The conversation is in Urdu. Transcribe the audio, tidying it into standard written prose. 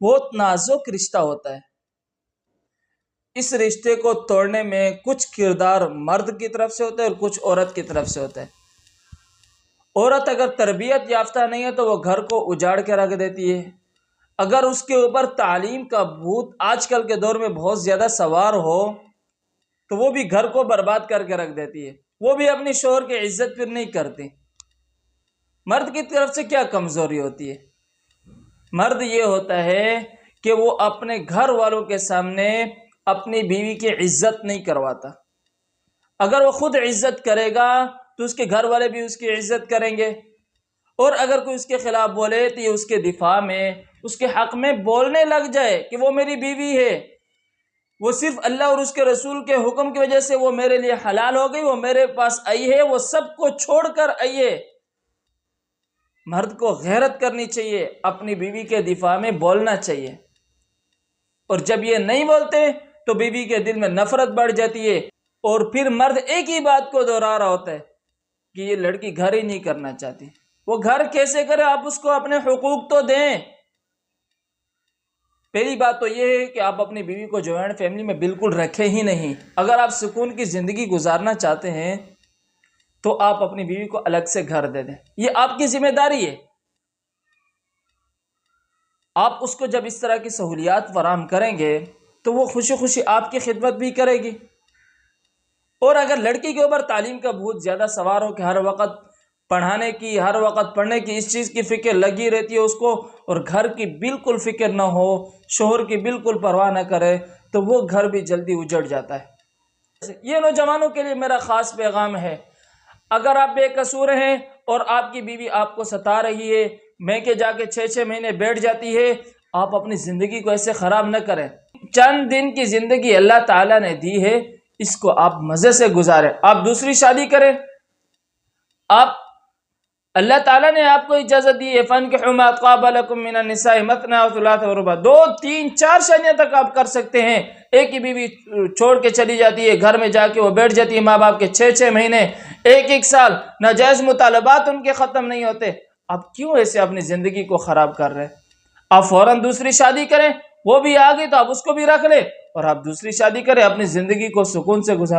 بہت نازک رشتہ ہوتا ہے. اس رشتے کو توڑنے میں کچھ کردار مرد کی طرف سے ہوتا ہے اور کچھ عورت کی طرف سے ہوتا ہے. عورت اگر تربیت یافتہ نہیں ہے تو وہ گھر کو اجاڑ کے رکھ دیتی ہے. اگر اس کے اوپر تعلیم کا بھوت آج کل کے دور میں بہت زیادہ سوار ہو تو وہ بھی گھر کو برباد کر کے رکھ دیتی ہے. وہ بھی اپنی شوہر کی عزت پھر نہیں کرتی. مرد کی طرف سے کیا کمزوری ہوتی ہے؟ مرد یہ ہوتا ہے کہ وہ اپنے گھر والوں کے سامنے اپنی بیوی کی عزت نہیں کرواتا. اگر وہ خود عزت کرے گا تو اس کے گھر والے بھی اس کی عزت کریں گے، اور اگر کوئی اس کے خلاف بولے تو یہ اس کے دفاع میں، اس کے حق میں بولنے لگ جائے کہ وہ میری بیوی ہے، وہ صرف اللہ اور اس کے رسول کے حکم کی وجہ سے وہ میرے لیے حلال ہو گئی، وہ میرے پاس آئی ہے، وہ سب کو چھوڑ کر آئی ہے. مرد کو غیرت کرنی چاہیے، اپنی بیوی کے دفاع میں بولنا چاہیے. اور جب یہ نہیں بولتے تو بیوی کے دل میں نفرت بڑھ جاتی ہے، اور پھر مرد ایک ہی بات کو دہرا رہا ہوتا ہے کہ یہ لڑکی گھر ہی نہیں کرنا چاہتی. وہ گھر کیسے کرے؟ آپ اس کو اپنے حقوق تو دیں. پہلی بات تو یہ ہے کہ آپ اپنی بیوی کو جوائنٹ فیملی میں بالکل رکھیں ہی نہیں. اگر آپ سکون کی زندگی گزارنا چاہتے ہیں تو آپ اپنی بیوی کو الگ سے گھر دے دیں، یہ آپ کی ذمہ داری ہے. آپ اس کو جب اس طرح کی سہولیات فراہم کریں گے تو وہ خوشی خوشی آپ کی خدمت بھی کرے گی. اور اگر لڑکی کے اوپر تعلیم کا بہت زیادہ سوار ہو کہ ہر وقت پڑھانے کی، ہر وقت پڑھنے کی، اس چیز کی فکر لگی رہتی ہے اس کو، اور گھر کی بالکل فکر نہ ہو، شوہر کی بالکل پرواہ نہ کرے، تو وہ گھر بھی جلدی اجڑ جاتا ہے. یہ نوجوانوں کے لیے میرا خاص پیغام ہے، اگر آپ بے قصور ہیں اور آپ کی بیوی آپ کو ستا رہی ہے، میکے جا کے 6 مہینے بیٹھ جاتی ہے، آپ اپنی زندگی کو ایسے خراب نہ کریں. چند دن کی زندگی اللہ تعالیٰ نے دی ہے، اس کو آپ مزے سے گزاریں. آپ دوسری شادی کریں. آپ اللہ تعالیٰ نے آپ کو اجازت دی ہے، فَانكِحُوا مَا طَابَ لَكُم مِّنَ النِّسَاءِ مَثْنَىٰ وَثُلَاثَ وَرُبَاعَ، 2 3 4 شادیاں تک آپ کر سکتے ہیں. ایک ہی بیوی چھوڑ کے چلی جاتی ہے، گھر میں جا کے وہ بیٹھ جاتی ہے، ماں باپ کے 6 مہینے، 1 سال، ناجائز مطالبات ان کے ختم نہیں ہوتے. آپ کیوں ایسے اپنی زندگی کو خراب کر رہے ہیں؟ آپ فوراً دوسری شادی کریں. وہ بھی آ گئی تو آپ اس کو بھی رکھ لیں، اور آپ دوسری شادی کریں، اپنی زندگی کو سکون سے گزاریں.